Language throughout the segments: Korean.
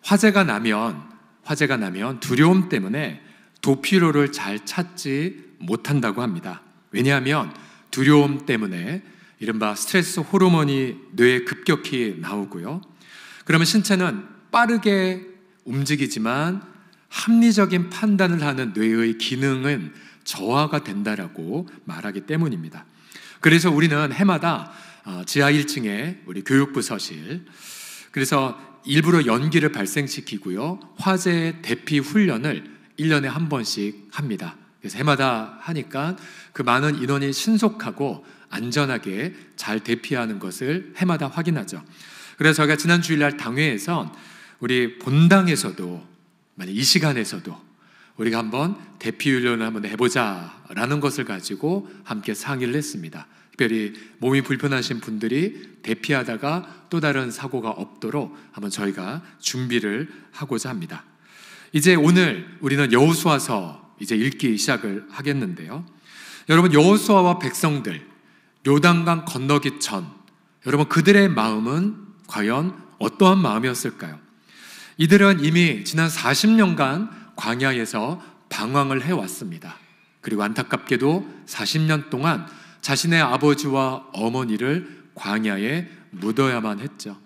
화재가 나면 두려움 때문에 도피로를 잘 찾지 못한다고 합니다. 왜냐하면 두려움 때문에 이른바 스트레스 호르몬이 뇌에 급격히 나오고요. 그러면 신체는 빠르게 움직이지만 합리적인 판단을 하는 뇌의 기능은 저하가 된다라고 말하기 때문입니다. 그래서 우리는 해마다 지하 1층에 우리 교육부서실, 그래서 일부러 연기를 발생시키고요, 화재 대피 훈련을 1년에 한 번씩 합니다. 그래서 해마다 하니까 그 많은 인원이 신속하고 안전하게 잘 대피하는 것을 해마다 확인하죠. 그래서 저희가 지난 주일날 당회에서 우리 본당에서도, 만약 이 시간에서도 우리가 한번 대피 훈련을 한번 해보자라는 것을 가지고 함께 상의를 했습니다. 특별히 몸이 불편하신 분들이 대피하다가 또 다른 사고가 없도록 한번 저희가 준비를 하고자 합니다. 이제 오늘 우리는 여호수아서 이제 읽기 시작을 하겠는데요. 여러분, 여호수아와 백성들 요단강 건너기 전 여러분 그들의 마음은 과연 어떠한 마음이었을까요? 이들은 이미 지난 40년간 광야에서 방황을 해왔습니다. 그리고 안타깝게도 40년 동안 자신의 아버지와 어머니를 광야에 묻어야만 했죠.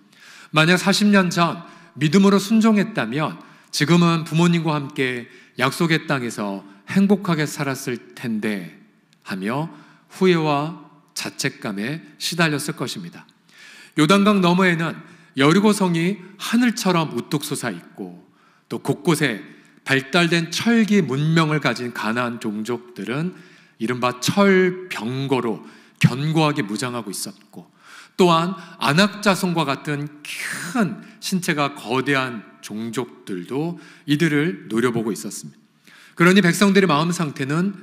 만약 40년 전 믿음으로 순종했다면 지금은 부모님과 함께 약속의 땅에서 행복하게 살았을 텐데 하며 후회와 자책감에 시달렸을 것입니다. 요단강 너머에는 여리고성이 하늘처럼 우뚝 솟아 있고 또 곳곳에 발달된 철기 문명을 가진 가나안 종족들은 이른바 철병거로 견고하게 무장하고 있었고, 또한 안악자손과 같은 큰 신체가 거대한 종족들도 이들을 노려보고 있었습니다. 그러니 백성들의 마음 상태는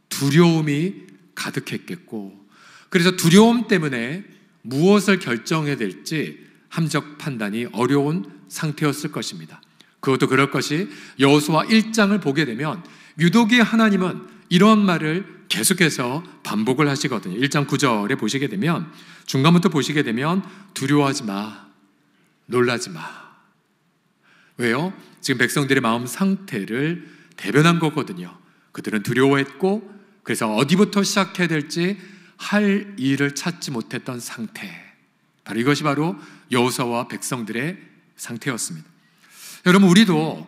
두려움이 가득했겠고, 그래서 두려움 때문에 무엇을 결정해야 될지 함정 판단이 어려운 상태였을 것입니다. 그것도 그럴 것이 여호수아 1장을 보게 되면 유독이 하나님은 이런 말을 계속해서 반복을 하시거든요. 1장 9절에 보시게 되면, 중간부터 보시게 되면 두려워하지 마, 놀라지 마. 왜요? 지금 백성들의 마음 상태를 대변한 거거든요. 그들은 두려워했고, 그래서 어디부터 시작해야 될지 할 일을 찾지 못했던 상태, 바로 이것이 바로 여호수아와 백성들의 상태였습니다. 여러분, 우리도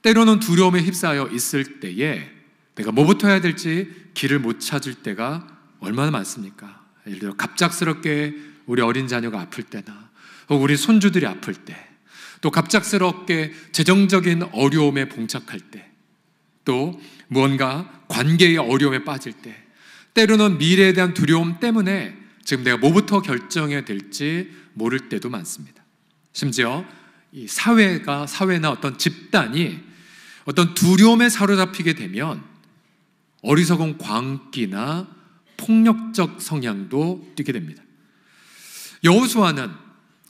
때로는 두려움에 휩싸여 있을 때에 내가 뭐부터 해야 될지 길을 못 찾을 때가 얼마나 많습니까? 예를 들어 갑작스럽게 우리 어린 자녀가 아플 때나, 혹은 우리 손주들이 아플 때, 또 갑작스럽게 재정적인 어려움에 봉착할 때, 또 무언가 관계의 어려움에 빠질 때, 때로는 미래에 대한 두려움 때문에 지금 내가 뭐부터 결정해야 될지 모를 때도 많습니다. 심지어 이 사회나 어떤 집단이 어떤 두려움에 사로잡히게 되면 어리석은 광기나 폭력적 성향도 띠게 됩니다. 여호수아는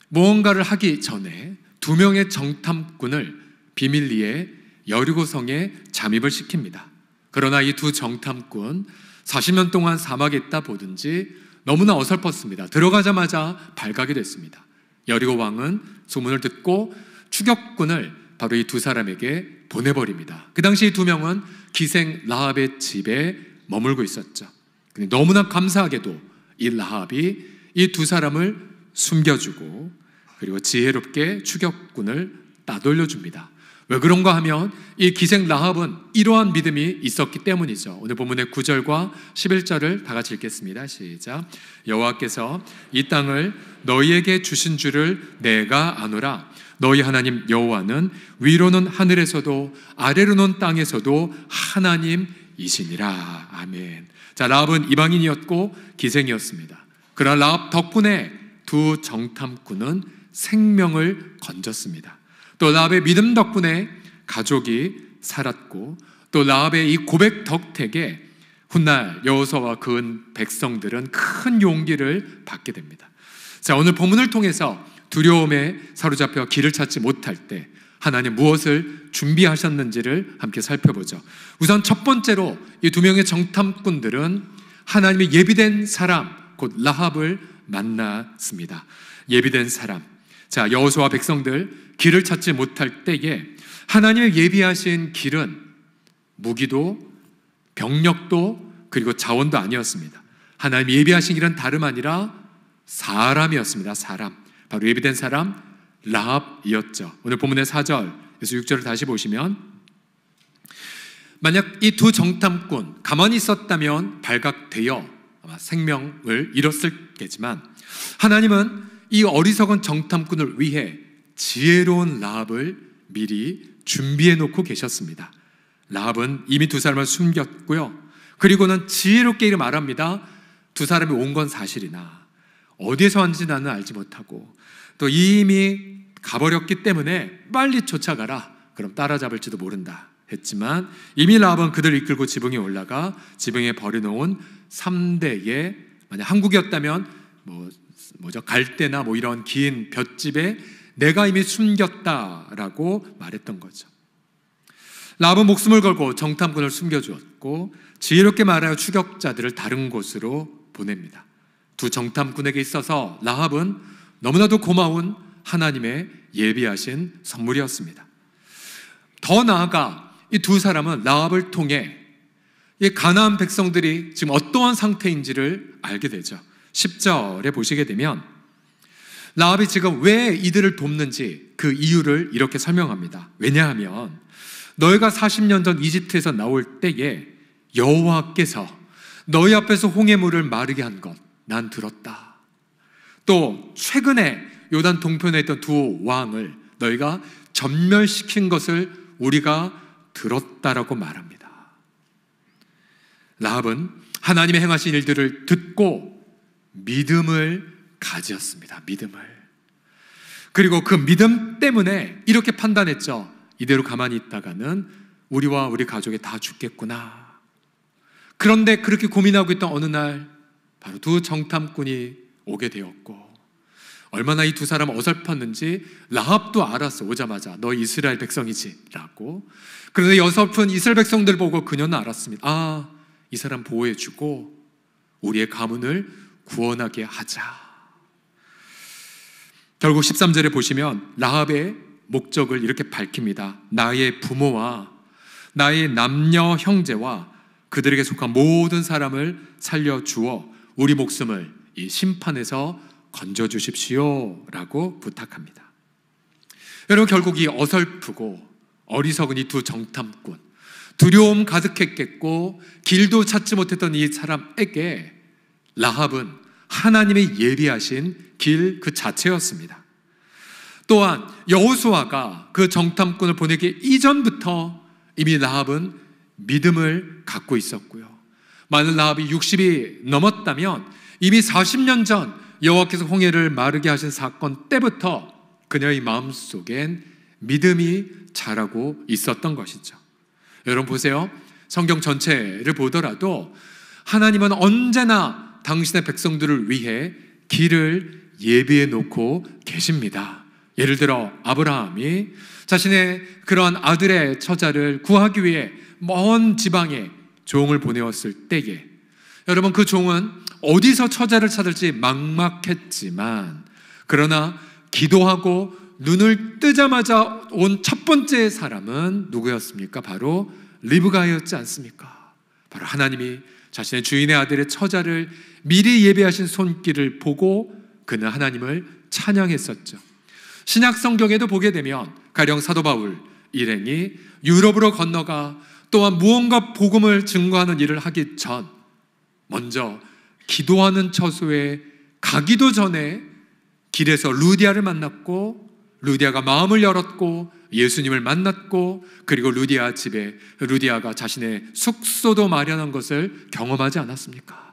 무언가를 하기 전에 2명의 정탐꾼을 비밀리에 여리고성에 잠입을 시킵니다. 그러나 이 두 정탐꾼 40년 동안 사막에 있다 보든지 너무나 어설펐습니다. 들어가자마자 발각이 됐습니다. 여리고 왕은 소문을 듣고 추격군을 바로 이 두 사람에게 보내버립니다. 그 당시 이 2명은 기생 라합의 집에 머물고 있었죠. 근데 너무나 감사하게도 이 라합이 이 두 사람을 숨겨주고 그리고 지혜롭게 추격군을 따돌려줍니다. 왜 그런가 하면 이 기생 라합은 이러한 믿음이 있었기 때문이죠. 오늘 본문의 9절과 11절을 다 같이 읽겠습니다. 시작. 여호와께서 이 땅을 너희에게 주신 줄을 내가 아노라. 너희 하나님 여호와는 위로는 하늘에서도 아래로는 땅에서도 하나님이시니라. 아멘. 자, 라합은 이방인이었고 기생이었습니다. 그러나 라합 덕분에 두 정탐꾼은 생명을 건졌습니다. 또 라합의 믿음 덕분에 가족이 살았고, 또 라합의 이 고백 덕택에 훗날 여호수아와 그 백성들은 큰 용기를 받게 됩니다. 자, 오늘 본문을 통해서 두려움에 사로잡혀 길을 찾지 못할 때 하나님 무엇을 준비하셨는지를 함께 살펴보죠. 우선 첫 번째로 이 2명의 정탐꾼들은 하나님의 예비된 사람 곧 라합을 만났습니다. 예비된 사람. 자, 여호수아와 백성들 길을 찾지 못할 때에 하나님의 예비하신 길은 무기도 병력도 그리고 자원도 아니었습니다. 하나님 예비하신 길은 다름 아니라 사람이었습니다. 사람, 바로 예비된 사람 라합이었죠. 오늘 본문의 4절에서 6절을 다시 보시면, 만약 이 두 정탐꾼 가만히 있었다면 발각되어 아마 생명을 잃었을겠지만, 하나님은 이 어리석은 정탐꾼을 위해 지혜로운 라합을 미리 준비해 놓고 계셨습니다. 라합은 이미 두 사람을 숨겼고요, 그리고는 지혜롭게 이렇게 말합니다. 두 사람이 온 건 사실이나 어디에서 왔는지 나는 알지 못하고 또 이미 가버렸기 때문에 빨리 쫓아가라, 그럼 따라잡을지도 모른다 했지만, 이미 라합은 그들을 이끌고 지붕에 올라가 지붕에 버려놓은 3대의, 만약 한국이었다면 갈대나 이런 긴 볏집에 내가 이미 숨겼다라고 말했던 거죠. 라합은 목숨을 걸고 정탐꾼을 숨겨주었고 지혜롭게 말하여 추격자들을 다른 곳으로 보냅니다. 두 정탐꾼에게 있어서 라합은 너무나도 고마운 하나님의 예비하신 선물이었습니다. 더 나아가 이 두 사람은 라합을 통해 이 가나안 백성들이 지금 어떠한 상태인지를 알게 되죠. 10절에 보시게 되면 라합이 지금 왜 이들을 돕는지 그 이유를 이렇게 설명합니다. 왜냐하면 너희가 40년 전 이집트에서 나올 때에 여호와께서 너희 앞에서 홍해물을 마르게 한 것 난 들었다. 또 최근에 요단 동편에 있던 두 왕을 너희가 전멸시킨 것을 우리가 들었다라고 말합니다. 라합은 하나님의 행하신 일들을 듣고 믿음을 가지었습니다. 믿음을. 그리고 그 믿음 때문에 이렇게 판단했죠. 이대로 가만히 있다가는 우리와 우리 가족이 다 죽겠구나. 그런데 그렇게 고민하고 있던 어느 날 바로 두 정탐꾼이 오게 되었고, 얼마나 이 두 사람 어설펐는지 라합도 알았어. 오자마자 너 이스라엘 백성이지 라고. 그런데 어설픈 이스라엘 백성들 보고 그녀는 알았습니다. 아, 이 사람 보호해주고 우리의 가문을 구원하게 하자. 결국 13절에 보시면 라합의 목적을 이렇게 밝힙니다. 나의 부모와 나의 남녀 형제와 그들에게 속한 모든 사람을 살려주어 우리 목숨을 이 심판에서 건져주십시오 라고 부탁합니다. 여러분, 결국 이 어설프고 어리석은 이 두 정탐꾼, 두려움 가득했겠고 길도 찾지 못했던 이 사람에게 라합은 하나님의 예비하신 길 그 자체였습니다. 또한 여호수아가 그 정탐꾼을 보내기 이전부터 이미 라합은 믿음을 갖고 있었고요, 만일 라합이 60이 넘었다면 이미 40년 전 여호와께서 홍해를 마르게 하신 사건 때부터 그녀의 마음속엔 믿음이 자라고 있었던 것이죠. 여러분 보세요. 성경 전체를 보더라도 하나님은 언제나 당신의 백성들을 위해 길을 예비해 놓고 계십니다. 예를 들어 아브라함이 자신의 그런 아들의 처자를 구하기 위해 먼 지방에 종을 보내었을 때에, 여러분 그 종은 어디서 처자를 찾을지 막막했지만, 그러나 기도하고 눈을 뜨자마자 온 첫 번째 사람은 누구였습니까? 바로 리브가였지 않습니까? 바로 하나님이 자신의 주인의 아들의 처자를 미리 예배하신 손길을 보고 그는 하나님을 찬양했었죠. 신약 성경에도 보게 되면 가령 사도 바울 일행이 유럽으로 건너가 또한 무언가 복음을 증거하는 일을 하기 전 먼저 기도하는 처소에 가기도 전에 길에서 루디아를 만났고, 루디아가 마음을 열었고 예수님을 만났고, 그리고 루디아 집에 루디아가 자신의 숙소도 마련한 것을 경험하지 않았습니까?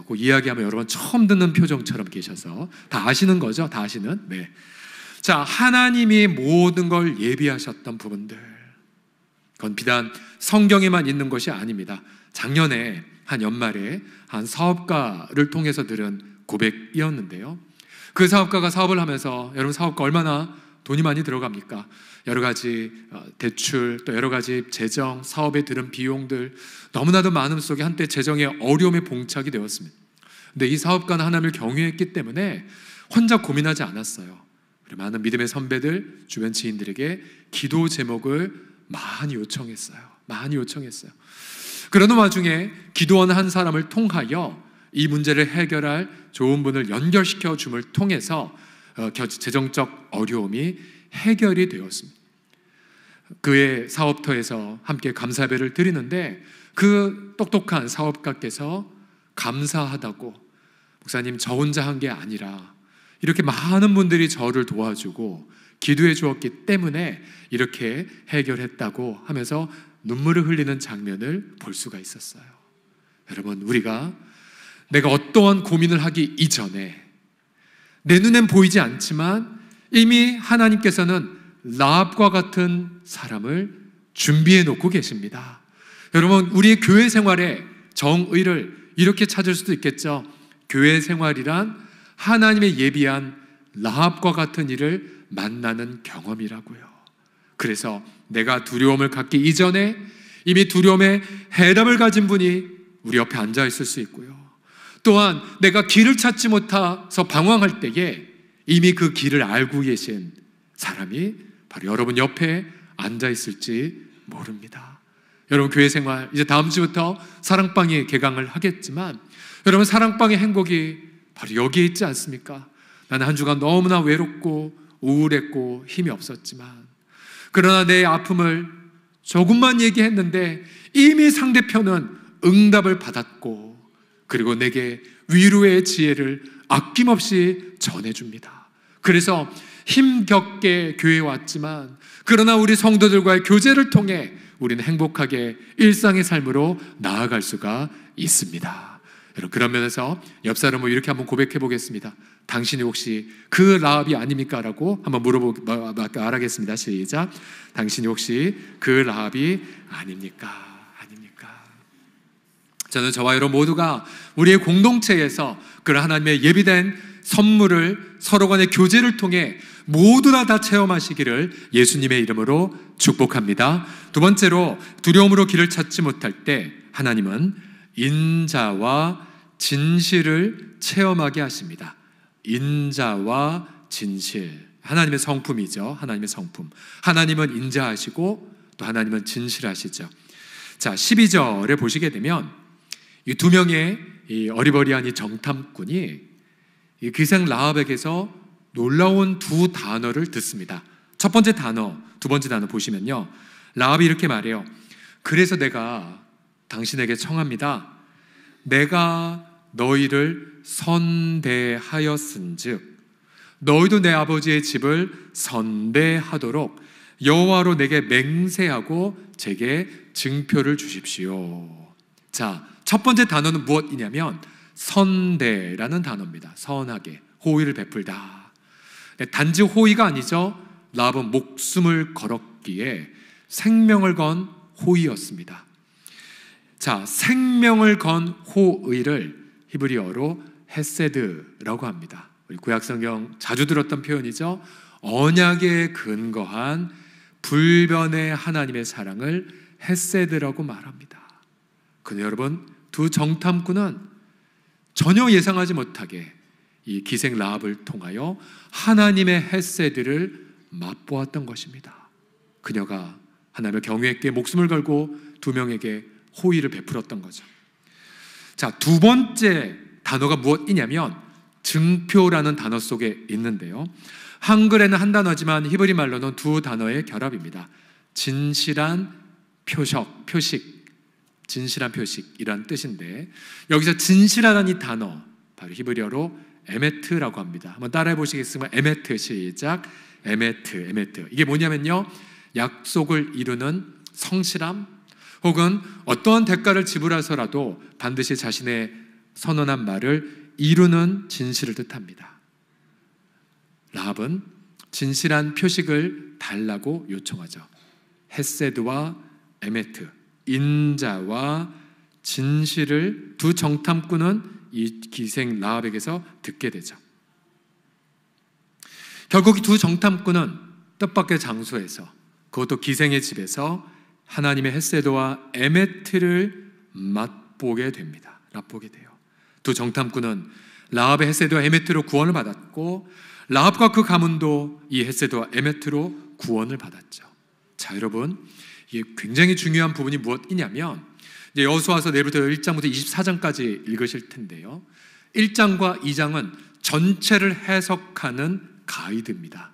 그 이야기하면 여러분 처음 듣는 표정처럼 계셔서 다 아시는 거죠? 다 아시는? 네. 자, 하나님이 모든 걸 예비하셨던 부분들, 그건 비단 성경에만 있는 것이 아닙니다. 작년에 한 연말에 한 사업가를 통해서 들은 고백이었는데요, 그 사업가가 사업을 하면서, 여러분 사업가 얼마나 돈이 많이 들어갑니까? 여러 가지 대출, 또 여러 가지 재정, 사업에 드는 비용들, 너무나도 많음 속에 한때 재정의 어려움에 봉착이 되었습니다. 근데 이 사업가는 하나님을 경외했기 때문에 혼자 고민하지 않았어요. 많은 믿음의 선배들, 주변 지인들에게 기도 제목을 많이 요청했어요. 많이 요청했어요. 그러는 와중에 기도원 한 사람을 통하여 이 문제를 해결할 좋은 분을 연결시켜 줌을 통해서 재정적 어려움이 해결이 되었습니다. 그의 사업터에서 함께 감사배를 드리는데 그 똑똑한 사업가께서 감사하다고, 목사님 저 혼자 한 게 아니라 이렇게 많은 분들이 저를 도와주고 기도해 주었기 때문에 이렇게 해결했다고 하면서 눈물을 흘리는 장면을 볼 수가 있었어요. 여러분, 우리가 내가 어떠한 고민을 하기 이전에 내 눈엔 보이지 않지만 이미 하나님께서는 라합과 같은 사람을 준비해 놓고 계십니다. 여러분, 우리의 교회 생활의 정의를 이렇게 찾을 수도 있겠죠. 교회 생활이란 하나님의 예비한 라합과 같은 이를 만나는 경험이라고요. 그래서 내가 두려움을 갖기 이전에 이미 두려움의 해답을 가진 분이 우리 옆에 앉아 있을 수 있고요. 또한 내가 길을 찾지 못해서 방황할 때에 이미 그 길을 알고 계신 사람이 바로 여러분 옆에 앉아 있을지 모릅니다. 여러분, 교회 생활 이제 다음 주부터 사랑방이 개강을 하겠지만 여러분, 사랑방의 행복이 바로 여기에 있지 않습니까? 나는 한 주간 너무나 외롭고 우울했고 힘이 없었지만, 그러나 내 아픔을 조금만 얘기했는데 이미 상대편은 응답을 받았고, 그리고 내게 위로의 지혜를 아낌없이 전해줍니다. 그래서 힘겹게 교회에 왔지만, 그러나 우리 성도들과의 교제를 통해 우리는 행복하게 일상의 삶으로 나아갈 수가 있습니다. 여러분, 그런 면에서 옆 사람을 이렇게 한번 고백해 보겠습니다. 당신이 혹시 그 라합이 아닙니까? 라고 한번 말하겠습니다. 시작. 당신이 혹시 그 라합이 아닙니까? 저는 저와 여러분 모두가 우리의 공동체에서 그런 하나님의 예비된 선물을 서로 간의 교제를 통해 모두가 다 체험하시기를 예수님의 이름으로 축복합니다. 두 번째로, 두려움으로 길을 찾지 못할 때 하나님은 인자와 진실을 체험하게 하십니다. 인자와 진실, 하나님의 성품이죠. 하나님의 성품. 하나님은 인자하시고 또 하나님은 진실하시죠. 자, 12절에 보시게 되면 이 두 명의 이 어리버리한 이 정탐꾼이 이 기생 라합에게서 놀라운 두 단어를 듣습니다. 첫 번째 단어, 두 번째 단어 보시면요, 라합이 이렇게 말해요. 그래서 내가 당신에게 청합니다. 내가 너희를 선대하였은즉 너희도 내 아버지의 집을 선대하도록 여호와로 내게 맹세하고 제게 증표를 주십시오. 자, 첫 번째 단어는 무엇이냐면 선대라는 단어입니다. 선하게, 호의를 베풀다. 단지 호의가 아니죠. 라합은 목숨을 걸었기에 생명을 건 호의였습니다. 자, 생명을 건 호의를 히브리어로 헤세드라고 합니다. 우리 구약성경 자주 들었던 표현이죠. 언약에 근거한 불변의 하나님의 사랑을 헤세드라고 말합니다. 근데 여러분, 두 정탐꾼은 전혀 예상하지 못하게 이 기생 라합을 통하여 하나님의 헤세드를 맛보았던 것입니다. 그녀가 하나님의 경외했기에 목숨을 걸고 두 명에게 호의를 베풀었던 거죠. 자, 두 번째 단어가 무엇이냐면 증표라는 단어 속에 있는데요, 한글에는 한 단어지만 히브리 말로는 두 단어의 결합입니다. 진실한 표식, 진실한 표식이란 뜻인데, 여기서 진실하다는 이 단어 바로 히브리어로 에메트라고 합니다. 한번 따라해 보시겠습니까? 에메트. 시작. 에메트. 이게 뭐냐면요, 약속을 이루는 성실함, 혹은 어떠한 대가를 지불해서라도 반드시 자신의 선언한 말을 이루는 진실을 뜻합니다. 라합은 진실한 표식을 달라고 요청하죠. 헤세드와 에메트, 인자와 진실을 두 정탐꾼은 이 기생 라합에게서 듣게 되죠. 결국 두 정탐꾼은 뜻밖의 장소에서, 그것도 기생의 집에서 하나님의 헤세드와 에메트를 맛보게 됩니다. 맛보게 돼요. 두 정탐꾼은 라합의 헤세드와 에메트로 구원을 받았고, 라합과 그 가문도 이 헷세드와 에메트로 구원을 받았죠. 자, 여러분, 이게 굉장히 중요한 부분이 무엇이냐면 이제 여호수아서 내일부터 1장부터 24장까지 읽으실 텐데요. 1장과 2장은 전체를 해석하는 가이드입니다.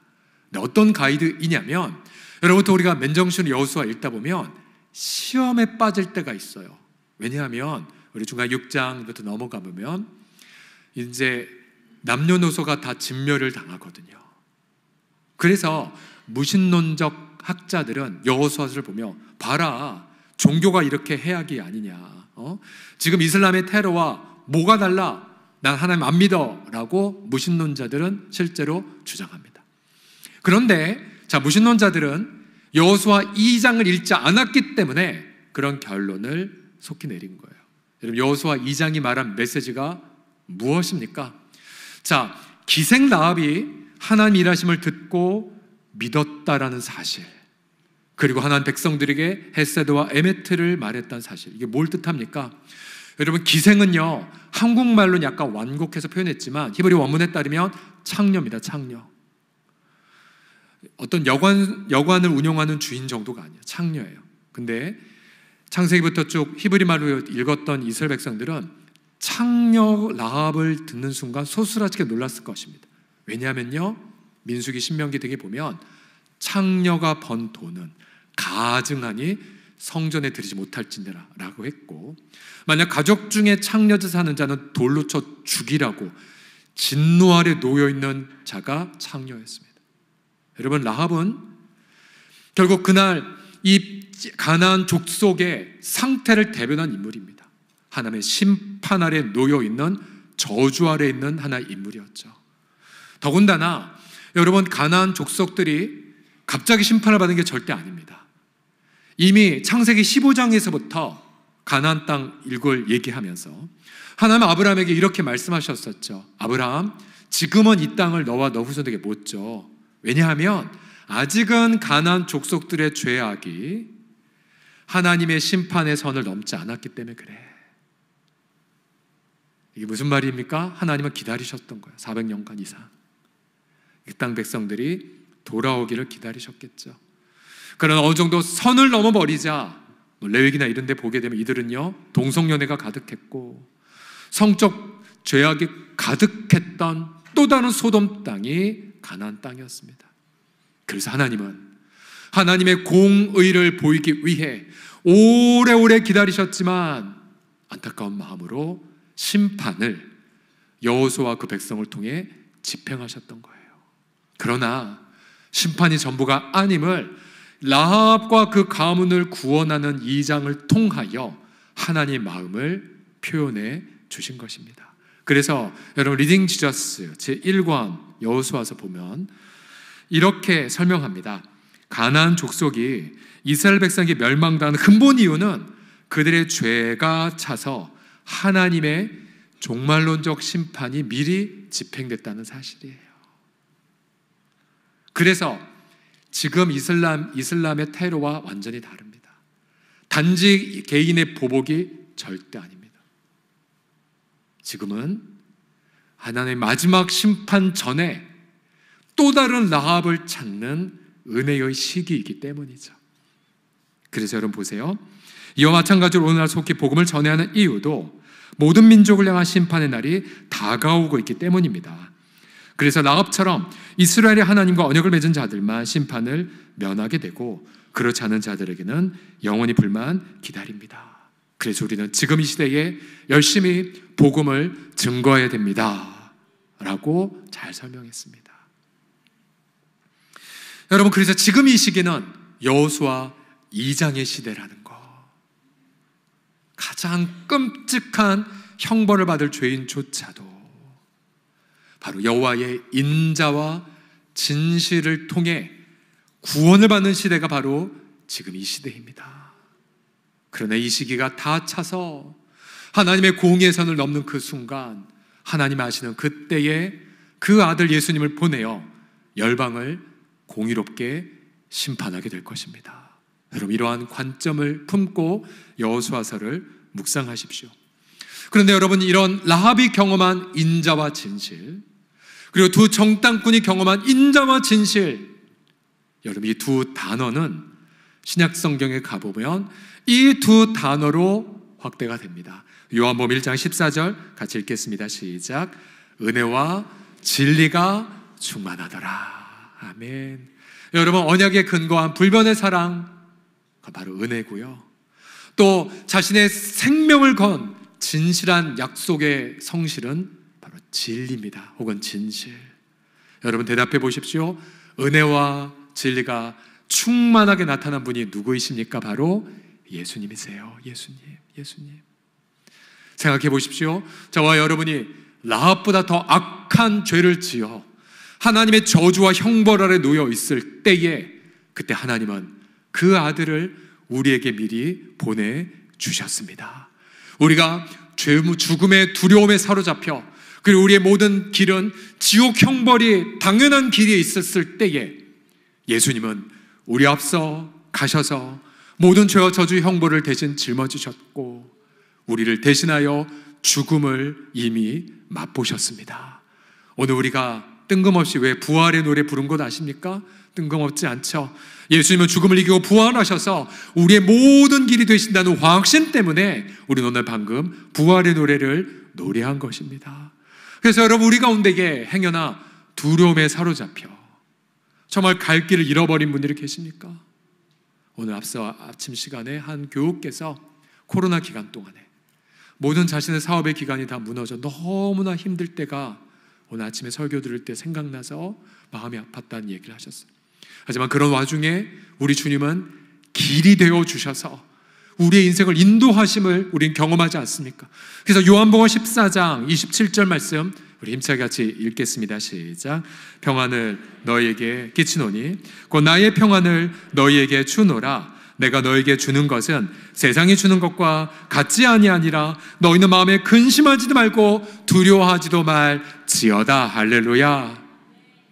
어떤 가이드이냐면 여러분, 또 우리가 맨정신 여호수아 읽다 보면 시험에 빠질 때가 있어요. 왜냐하면 우리 중간 6장부터 넘어가 보면 이제 남녀노소가 다 진멸을 당하거든요. 그래서 무신론적 학자들은 여호수아서를 보며 봐라, 종교가 이렇게 해악이 아니냐, 지금 이슬람의 테러와 뭐가 달라, 난 하나님 안 믿어 라고 무신론자들은 실제로 주장합니다. 그런데 자, 무신론자들은 여호수아 2장을 읽지 않았기 때문에 그런 결론을 속히 내린 거예요. 여러분, 여호수아 2장이 말한 메시지가 무엇입니까? 자, 기생 라합이 하나님 일하심을 듣고 믿었다라는 사실, 그리고 하나님 백성들에게 헷세드와 에메트를 말했다는 사실, 이게 뭘 뜻합니까? 여러분, 기생은요, 한국말로는 약간 완곡해서 표현했지만 히브리 원문에 따르면 창녀입니다. 창녀. 어떤 여관을 운영하는 주인 정도가 아니에요. 창녀예요. 근데 창세기부터 쭉 히브리 말로 읽었던 이스라엘 백성들은 창녀 라합을 듣는 순간 소스라치게 놀랐을 것입니다. 왜냐하면요, 민수기, 신명기 등에 보면 창녀가 번 돈은 가증하니 성전에 들이지 못할지니라 라고 했고, 만약 가족 중에 창녀짓 사는 자는 돌로 쳐 죽이라고 진노 아래 놓여있는 자가 창녀였습니다. 여러분, 라합은 결국 그날 이 가나안 족속의 상태를 대변한 인물입니다. 하나님의 심판 아래 놓여있는, 저주 아래 있는 하나의 인물이었죠. 더군다나 여러분, 가나안 족속들이 갑자기 심판을 받은 게 절대 아닙니다. 이미 창세기 15장에서부터 가나안 땅 일골 얘기하면서 하나님은 아브라함에게 이렇게 말씀하셨었죠. 아브라함, 지금은 이 땅을 너와 너 후손에게 못 줘. 왜냐하면 아직은 가나안 족속들의 죄악이 하나님의 심판의 선을 넘지 않았기 때문에 그래. 이게 무슨 말입니까? 하나님은 기다리셨던 거예요. 400년간 이상 이 땅 백성들이 돌아오기를 기다리셨겠죠. 그러나 어느 정도 선을 넘어버리자, 레위기나 이런 데 보게 되면 이들은요, 동성연애가 가득했고 성적 죄악이 가득했던 또 다른 소돔 땅이 가나안 땅이었습니다. 그래서 하나님은 하나님의 공의를 보이기 위해 오래오래 기다리셨지만 안타까운 마음으로 심판을 여호수아와 그 백성을 통해 집행하셨던 거예요. 그러나 심판이 전부가 아님을 라합과 그 가문을 구원하는 2장을 통하여 하나님의 마음을 표현해 주신 것입니다. 그래서 여러분, 리딩 지저스 제1권 여호수아서 보면 이렇게 설명합니다. 가나안 족속이 이스라엘 백성에게 멸망당하는 근본 이유는 그들의 죄가 차서 하나님의 종말론적 심판이 미리 집행됐다는 사실이에요. 그래서 지금 이슬람의 테러와 완전히 다릅니다. 단지 개인의 보복이 절대 아닙니다. 지금은 하나님의 마지막 심판 전에 또 다른 라합을 찾는 은혜의 시기이기 때문이죠. 그래서 여러분 보세요. 이와 마찬가지로 오늘날 속히 복음을 전해야 하는 이유도 모든 민족을 향한 심판의 날이 다가오고 있기 때문입니다. 그래서 라합처럼 이스라엘의 하나님과 언약을 맺은 자들만 심판을 면하게 되고, 그렇지 않은 자들에게는 영원히 불만 기다립니다. 그래서 우리는 지금 이 시대에 열심히 복음을 증거해야 됩니다 라고 잘 설명했습니다. 여러분, 그래서 지금 이 시기는 여호수아 2장의 시대라는 거, 가장 끔찍한 형벌을 받을 죄인조차도 바로 여호와의 인자와 진실을 통해 구원을 받는 시대가 바로 지금 이 시대입니다. 그러나 이 시기가 다 차서 하나님의 공의의 선을 넘는 그 순간, 하나님 아시는 그때에 그 아들 예수님을 보내어 열방을 공의롭게 심판하게 될 것입니다. 여러분, 이러한 관점을 품고 여호수아서를 묵상하십시오. 그런데 여러분, 이런 라합이 경험한 인자와 진실, 그리고 두 정탐꾼이 경험한 인자와 진실, 여러분 이 두 단어는 신약 성경에 가보면 이 두 단어로 확대가 됩니다. 요한복음 1장 14절 같이 읽겠습니다. 시작. 은혜와 진리가 충만하더라. 아멘. 여러분, 언약에 근거한 불변의 사랑, 바로 은혜고요. 또 자신의 생명을 건 진실한 약속의 성실은 바로 진리입니다. 혹은 진실. 여러분 대답해 보십시오. 은혜와 진리가 충만하게 나타난 분이 누구이십니까? 바로 예수님이세요. 예수님. 생각해 보십시오. 저와 여러분이 라합보다 더 악한 죄를 지어 하나님의 저주와 형벌 아래 놓여 있을 때에, 그때 하나님은 그 아들을 우리에게 미리 보내주셨습니다. 우리가 죽음의 두려움에 사로잡혀, 그리고 우리의 모든 길은 지옥 형벌이 당연한 길에 있었을 때에 예수님은 우리 앞서 가셔서 모든 죄와 저주의 형벌을 대신 짊어지셨고 우리를 대신하여 죽음을 이미 맛보셨습니다. 오늘 우리가 뜬금없이 왜 부활의 노래 부른 것 아십니까? 뜬금없지 않죠. 예수님은 죽음을 이기고 부활하셔서 우리의 모든 길이 되신다는 확신 때문에 우리는 오늘 방금 부활의 노래를 노래한 것입니다. 그래서 여러분, 우리 가운데에 행여나 두려움에 사로잡혀 정말 갈 길을 잃어버린 분들이 계십니까? 오늘 앞서 아침 시간에 한 교우께서 코로나 기간 동안에 모든 자신의 사업의 기간이 다 무너져 너무나 힘들 때가 오늘 아침에 설교 들을 때 생각나서 마음이 아팠다는 얘기를 하셨어요. 하지만 그런 와중에 우리 주님은 길이 되어 주셔서 우리의 인생을 인도하심을 우린 경험하지 않습니까? 그래서 요한복음 14장 27절 말씀 우리 힘차게 같이 읽겠습니다. 시작. 평안을 너희에게 끼치노니 곧 나의 평안을 너희에게 주노라. 내가 너희에게 주는 것은 세상이 주는 것과 같지 아니하니라. 너희는 마음에 근심하지도 말고 두려워하지도 말지어다. 할렐루야.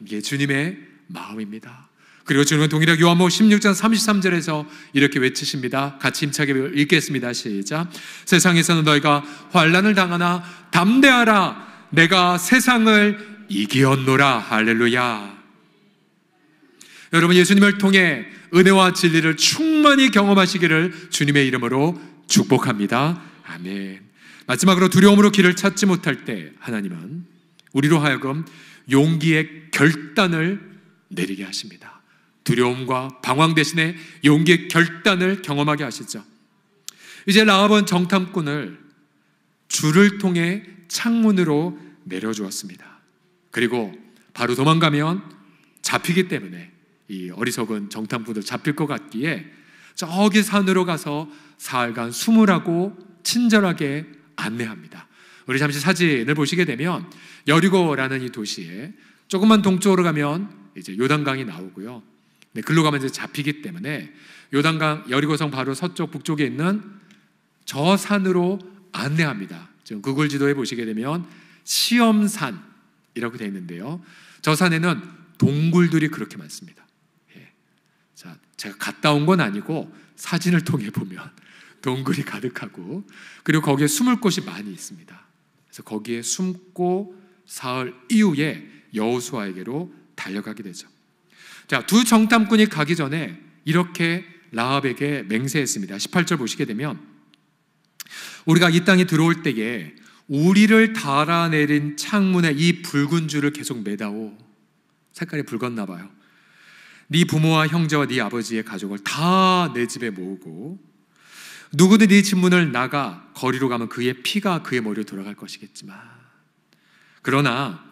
이게 주님의 마음입니다. 그리고 주님은 동일하게 요한복음 16장 33절에서 이렇게 외치십니다. 같이 힘차게 읽겠습니다. 시작. 세상에서는 너희가 환난을 당하나 담대하라. 내가 세상을 이기었노라. 할렐루야. 여러분, 예수님을 통해 은혜와 진리를 충만히 경험하시기를 주님의 이름으로 축복합니다. 아멘. 마지막으로 두려움으로 길을 찾지 못할 때 하나님은 우리로 하여금 용기의 결단을 내리게 하십니다. 두려움과 방황 대신에 용기의 결단을 경험하게 하시죠. 이제 라합은 정탐꾼을 줄을 통해 창문으로 내려주었습니다. 그리고 바로 도망가면 잡히기 때문에 이 어리석은 정탐꾼들 잡힐 것 같기에 저기 산으로 가서 사흘간 숨으라고 친절하게 안내합니다. 우리 잠시 사진을 보시게 되면 여리고라는 이 도시에 조금만 동쪽으로 가면 이제 요단강이 나오고요. 네, 글로 가면 이제 잡히기 때문에 요단강 여리고성 바로 서쪽 북쪽에 있는 저 산으로 안내합니다. 지금 구글 지도에 보시게 되면 시험산이라고 되어 있는데요. 저 산에는 동굴들이 그렇게 많습니다. 예. 자, 제가 갔다 온 건 아니고 사진을 통해 보면 동굴이 가득하고 그리고 거기에 숨을 곳이 많이 있습니다. 그래서 거기에 숨고 사흘 이후에 여호수아에게로 달려가게 되죠. 자, 두 정탐꾼이 가기 전에 이렇게 라합에게 맹세했습니다. 18절 보시게 되면 우리가 이 땅에 들어올 때에 우리를 달아내린 창문에 이 붉은 줄을 계속 매다오. 색깔이 붉었나 봐요. 네 부모와 형제와 네 아버지의 가족을 다 내 집에 모으고 누구든 네 집 문을 나가 거리로 가면 그의 피가 그의 머리로 돌아갈 것이겠지만 그러나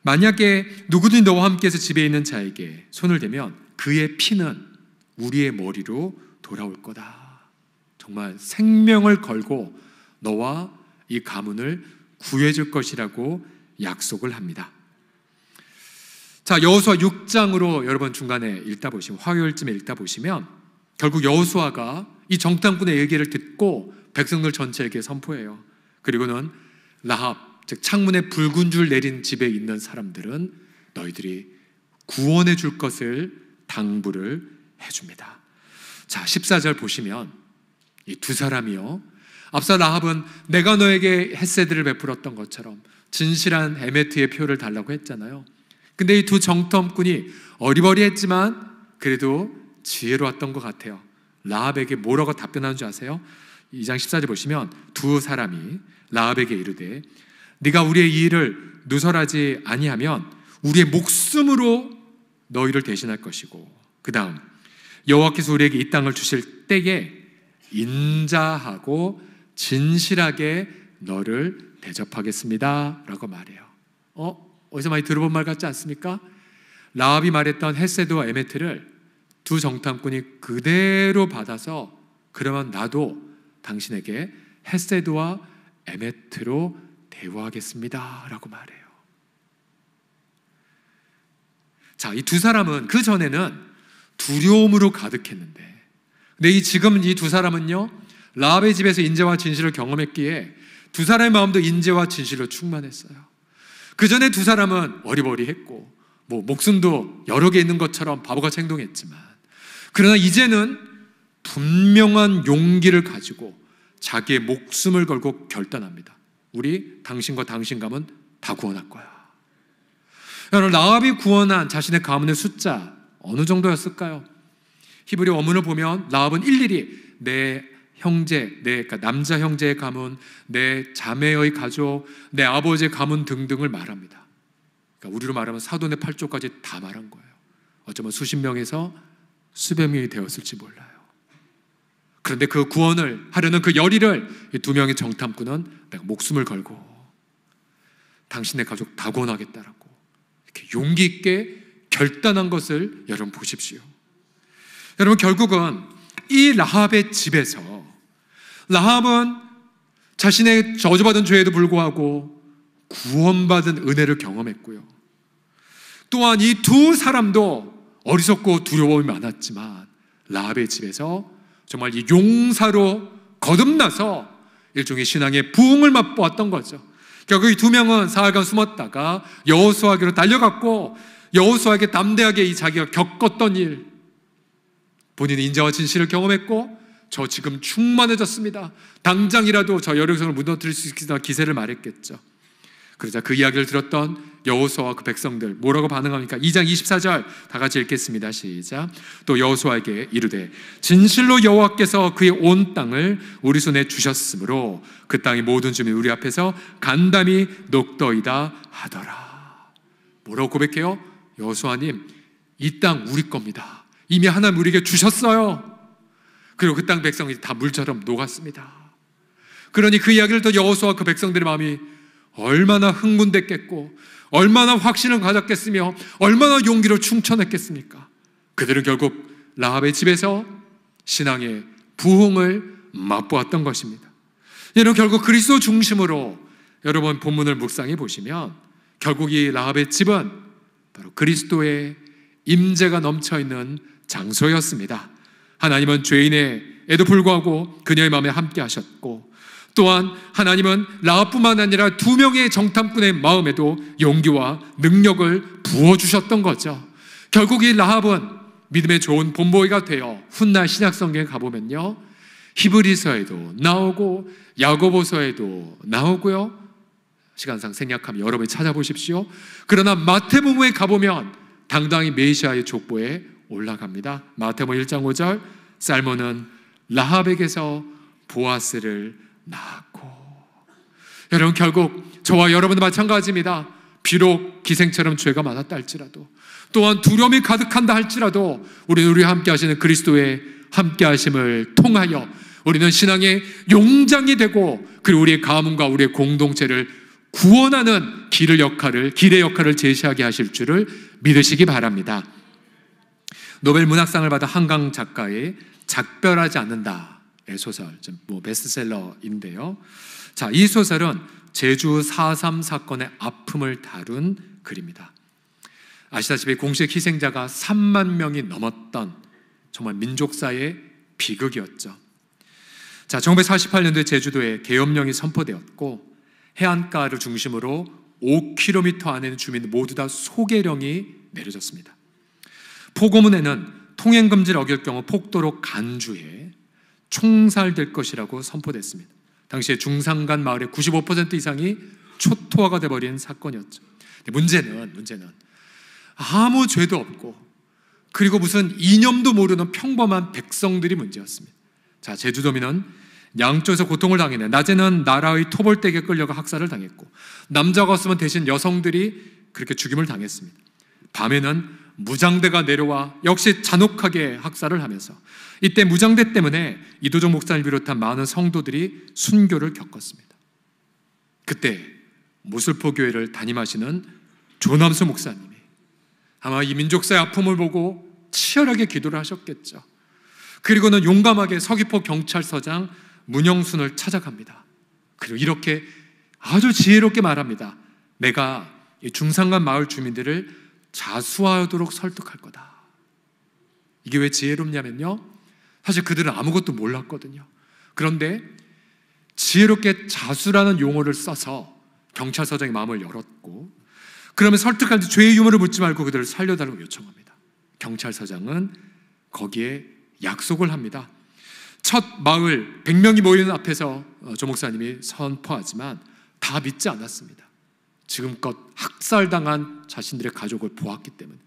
만약에 누구든 너와 함께해서 집에 있는 자에게 손을 대면 그의 피는 우리의 머리로 돌아올 거다. 정말 생명을 걸고 너와 이 가문을 구해줄 것이라고 약속을 합니다. 자, 여호수아 6장으로 여러분 중간에 읽다 보시면 화요일쯤에 읽다 보시면 결국 여호수아가 이 정탐꾼의 얘기를 듣고 백성들 전체에게 선포해요. 그리고는 라합, 즉 창문에 붉은 줄 내린 집에 있는 사람들은 너희들이 구원해 줄 것을 당부를 해줍니다. 자, 14절 보시면 이 두 사람이요 앞서 라합은 내가 너에게 헷세드를 베풀었던 것처럼 진실한 에메트의 표를 달라고 했잖아요. 근데 이 두 정탐꾼이 어리버리했지만 그래도 지혜로웠던 것 같아요. 라합에게 뭐라고 답변하는 줄 아세요? 2장 14절 보시면 두 사람이 라합에게 이르되 네가 우리의 이 일을 누설하지 아니하면 우리의 목숨으로 너희를 대신할 것이고, 그 다음 여호와께서 우리에게 이 땅을 주실 때에 인자하고 진실하게 너를 대접하겠습니다 라고 말해요. 어디서 많이 들어본 말 같지 않습니까? 라합이 말했던 헷세드와 에메트를 두 정탐꾼이 그대로 받아서 그러면 나도 당신에게 헷세드와 에메트로 대우하겠습니다 라고 말해요. 자, 이 두 사람은 그 전에는 두려움으로 가득했는데, 근데 지금 이 두 사람은요, 라합의 집에서 인재와 진실을 경험했기에 두 사람의 마음도 인재와 진실로 충만했어요. 그 전에 두 사람은 어리버리했고 목숨도 여러 개 있는 것처럼 바보같이 행동했지만, 그러나 이제는 분명한 용기를 가지고 자기의 목숨을 걸고 결단합니다. 우리 당신과 당신 가문 다 구원할 거야. 여러분, 라합이 구원한 자신의 가문의 숫자 어느 정도였을까요? 히브리 원문을 보면 라합은 일일이 내 형제, 그러니까 남자 형제의 가문, 내 자매의 가족, 내 아버지의 가문 등등을 말합니다. 그러니까 우리로 말하면 사돈의 8조까지 다 말한 거예요. 어쩌면 수십 명에서 수백 명이 되었을지 몰라요. 그런데 그 구원을 하려는 그 열의를 이 두 명의 정탐꾼은 내가 목숨을 걸고 당신의 가족 다 구원하겠다라고 이렇게 용기 있게 결단한 것을 여러분 보십시오. 여러분, 결국은 이 라합의 집에서 라합은 자신의 저주받은 죄에도 불구하고 구원받은 은혜를 경험했고요. 또한 이 두 사람도 어리석고 두려움이 많았지만 라합의 집에서 정말 이 용사로 거듭나서 일종의 신앙의 부흥을 맛보았던 거죠. 결국 이 두 명은 사흘간 숨었다가 여호수아에게로 달려갔고, 여호수아에게 담대하게 이 자기가 겪었던 일, 본인의 인자와 진실을 경험했고, 저 지금 충만해졌습니다, 당장이라도 저 여리고성을 무너뜨릴 수 있겠다 기세를 말했겠죠. 그러자 그 이야기를 들었던 여호수아와 그 백성들 뭐라고 반응합니까? 2장 24절 다 같이 읽겠습니다. 시작. 또 여호수아에게 이르되 진실로 여호와께서 그의 온 땅을 우리 손에 주셨으므로 그 땅의 모든 주민이 우리 앞에서 간담이 녹더이다 하더라. 뭐라고 고백해요? 여호수아님, 이 땅 우리 겁니다. 이미 하나님 우리에게 주셨어요. 그리고 그 땅 백성이 다 물처럼 녹았습니다. 그러니 그 이야기를 또 여호수아와 그 백성들의 마음이 얼마나 흥분됐겠고 얼마나 확신을 가졌겠으며 얼마나 용기로 충천했겠습니까? 그들은 결국 라합의 집에서 신앙의 부흥을 맛보았던 것입니다. 여러분, 결국 그리스도 중심으로 여러분 본문을 묵상해 보시면 결국 이 라합의 집은 바로 그리스도의 임재가 넘쳐있는 장소였습니다. 하나님은 죄인에도 불구하고 그녀의 마음에 함께 하셨고, 또한 하나님은 라합뿐만 아니라 두 명의 정탐꾼의 마음에도 용기와 능력을 부어주셨던 거죠. 결국 이 라합은 믿음의 좋은 본보기가 되어 훗날 신약성경에 가보면요, 히브리서에도 나오고 야고보서에도 나오고요, 시간상 생략하면 여러분이 찾아보십시오. 그러나 마태복음에 가보면 당당히 메시아의 족보에 올라갑니다. 마태복음 1장 5절, 살몬은 라합에게서 보아스를 낳았고. 여러분, 결국 저와 여러분도 마찬가지입니다. 비록 기생처럼 죄가 많았다 할지라도, 또한 두려움이 가득한다 할지라도 우리는 우리와 함께 하시는 그리스도의 함께 하심을 통하여 우리는 신앙의 용장이 되고, 그리고 우리의 가문과 우리의 공동체를 구원하는 길의 역할을 제시하게 하실 줄을 믿으시기 바랍니다. 노벨 문학상을 받은 한강 작가의 작별하지 않는다 소설, 베스트셀러인데요. 자, 이 소설은 제주 4.3 사건의 아픔을 다룬 글입니다. 아시다시피 공식 희생자가 3만 명이 넘었던 정말 민족사의 비극이었죠. 자, 1948년도에 제주도에 계엄령이 선포되었고, 해안가를 중심으로 5km 안에 있는 주민 모두 다 소개령이 내려졌습니다. 포고문에는 통행금지를 어길 경우 폭도로 간주해 총살될 것이라고 선포됐습니다. 당시에 중산간 마을의 95% 이상이 초토화가 돼버린 사건이었죠. 문제는 아무 죄도 없고 그리고 무슨 이념도 모르는 평범한 백성들이 문제였습니다. 자, 제주도민은 양쪽에서 고통을 당했네. 낮에는 나라의 토벌댁에 끌려가 학살을 당했고, 남자가 없으면 대신 여성들이 그렇게 죽임을 당했습니다. 밤에는 무장대가 내려와 역시 잔혹하게 학살을 하면서, 이때 무장대 때문에 이도종 목사를 비롯한 많은 성도들이 순교를 겪었습니다. 그때 무술포교회를 담임하시는 조남수 목사님이 아마 이 민족사의 아픔을 보고 치열하게 기도를 하셨겠죠. 그리고는 용감하게 서귀포 경찰서장 문영순을 찾아갑니다. 그리고 이렇게 아주 지혜롭게 말합니다. 내가 이 중산간 마을 주민들을 자수하도록 설득할 거다. 이게 왜 지혜롭냐면요, 사실 그들은 아무것도 몰랐거든요. 그런데 지혜롭게 자수라는 용어를 써서 경찰서장의 마음을 열었고, 그러면 설득할 때 죄의 유무를 묻지 말고 그들을 살려달라고 요청합니다. 경찰서장은 거기에 약속을 합니다. 첫 마을 100명이 모이는 앞에서 조 목사님이 선포하지만 다 믿지 않았습니다. 지금껏 학살당한 자신들의 가족을 보았기 때문에.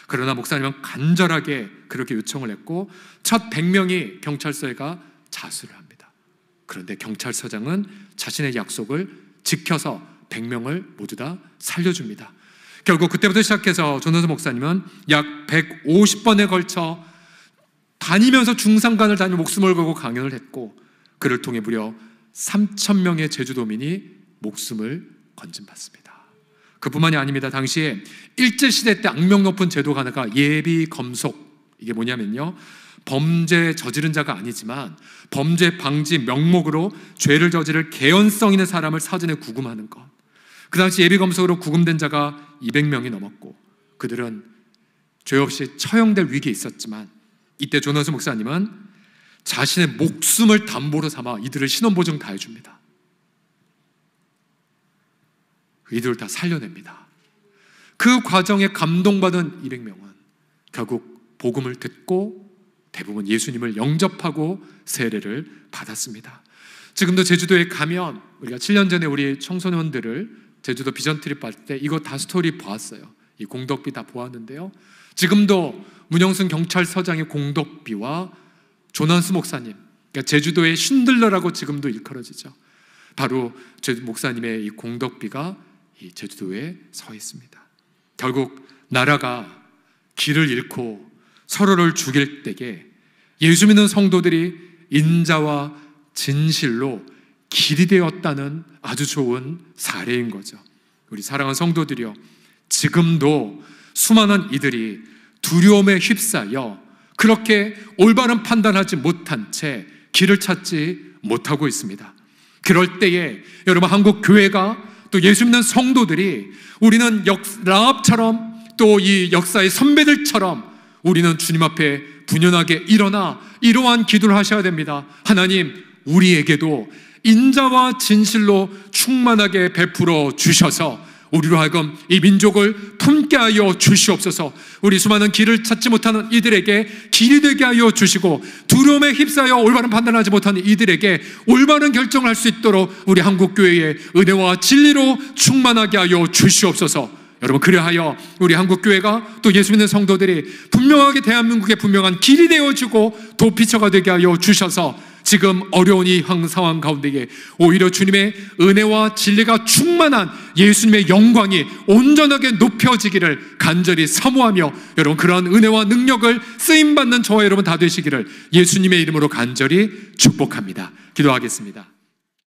그러나 목사님은 간절하게 그렇게 요청을 했고 첫 100명이 경찰서에 가 자수를 합니다. 그런데 경찰서장은 자신의 약속을 지켜서 100명을 모두 다 살려줍니다. 결국 그때부터 시작해서 조남수 목사님은 약 150번에 걸쳐 다니면서 중산간을 다니며 목숨을 걸고 강연을 했고, 그를 통해 무려 3,000명의 제주도민이 목숨을 건진받습니다. 그뿐만이 아닙니다. 당시에 일제시대 때 악명 높은 제도가 하나가 예비검속, 이게 뭐냐면요, 범죄 저지른 자가 아니지만 범죄 방지 명목으로 죄를 저지를 개연성 있는 사람을 사전에 구금하는 것. 그 당시 예비검속으로 구금된 자가 200명이 넘었고 그들은 죄 없이 처형될 위기에 있었지만, 이때 조남수 목사님은 자신의 목숨을 담보로 삼아 이들을 신원보증 다 해줍니다. 이들을 다 살려냅니다. 그 과정에 감동받은 200명은 결국 복음을 듣고 대부분 예수님을 영접하고 세례를 받았습니다. 지금도 제주도에 가면 우리가 7년 전에 우리 청소년들을 제주도 비전 트립 할 때 이거 다 스토리 보았어요. 이 공덕비 다 보았는데요, 지금도 문영순 경찰서장의 공덕비와 조남수 목사님, 그러니까 제주도의 슌들러라고 지금도 일컬어지죠. 바로 제주 목사님의 이 공덕비가 이 제주도에 서 있습니다. 결국 나라가 길을 잃고 서로를 죽일 때에 예수 믿는 성도들이 인자와 진실로 길이 되었다는 아주 좋은 사례인 거죠. 우리 사랑하는 성도들이요, 지금도 수많은 이들이 두려움에 휩싸여 그렇게 올바른 판단하지 못한 채 길을 찾지 못하고 있습니다. 그럴 때에 여러분, 한국 교회가 또 예수 믿는 성도들이 우리는 라합처럼 또 이 역사의 선배들처럼 우리는 주님 앞에 분연하게 일어나 이러한 기도를 하셔야 됩니다. 하나님, 우리에게도 인자와 진실로 충만하게 베풀어 주셔서 우리로 하여금 이 민족을 품게 하여 주시옵소서. 우리 수많은 길을 찾지 못하는 이들에게 길이 되게 하여 주시고, 두려움에 휩싸여 올바른 판단하지 못하는 이들에게 올바른 결정을 할 수 있도록 우리 한국교회의 은혜와 진리로 충만하게 하여 주시옵소서. 여러분, 그리하여 우리 한국교회가 또 예수 믿는 성도들이 분명하게 대한민국의 분명한 길이 되어주고 도피처가 되게 하여 주셔서 지금 어려운 이 상황 가운데에 오히려 주님의 은혜와 진리가 충만한 예수님의 영광이 온전하게 높여지기를 간절히 사모하며, 여러분, 그러한 은혜와 능력을 쓰임받는 저와 여러분 다 되시기를 예수님의 이름으로 간절히 축복합니다. 기도하겠습니다.